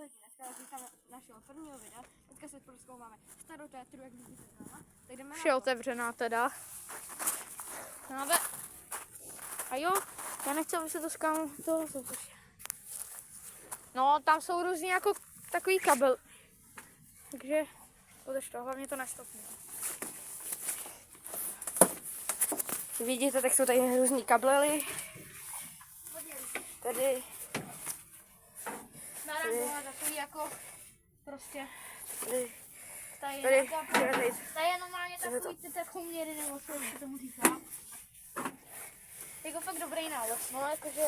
taky. Dneska našeho prvního videa. Teďka se prozkoumáme starou tétru, jak vidíte doma. Tak jdeme Vše otevřená teda. A jo, já nechci, aby se to skámo to. No, tam jsou různý jako takový kabel. Takže podrž to, hlavně to nestopne. Vidíte, tak jsou tady různý kabely. Tady. Naranžová takový jako prostě. Tady je normálně takový ty tachoměry, nebo co se tomu říká. Jako fakt dobrý návod, no jakože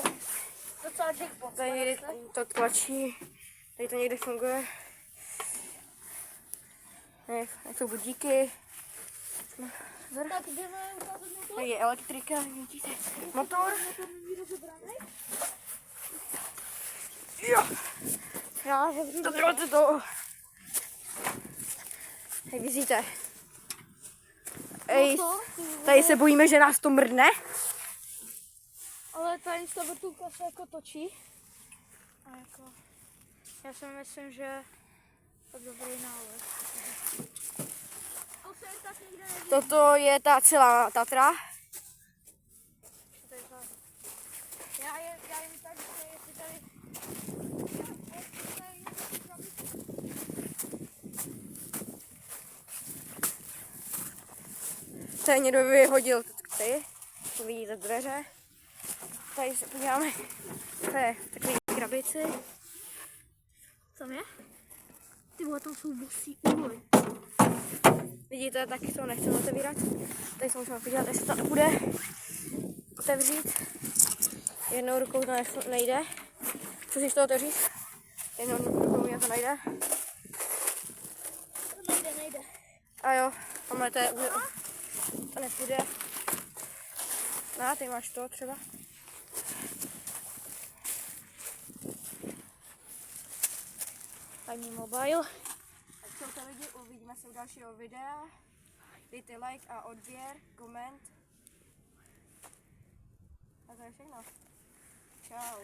docela jackpot. Tady to tlačí, tady to někde funguje. Tady jsou budíky. Tak jdeme ukázat motor. Tady je elektrika, vidíte, motor. Jo. Já to to. Jak vidíte. Ej, tady se bojíme, že nás to mrdne. Ale ta instavrtulka se jako točí. A jako, já si myslím, že to je dobrý návod. Toto je ta celá Tatra. Já jim tak, že jestli tady... Tady někdo vyhodil ty, tu vidíte dveře. Tady se podíváme, to je takový krabici. Tam je? Ty vole, tam jsou bosí úly. Vidíte, tak to nechceme otevírat. Tady se můžeme podívat, jestli to bude otevřít. Jednou rukou to nejde. Zkusíš to otevřít? Jednou rukou mě to nejde. Nejde. A jo, tamhle to nepůjde. No, ty máš to třeba. Ani mobil. Tak jsou to lidi, uvidíme se u dalšího videa. Dejte like a odběr, koment. A to je všechno. Čau.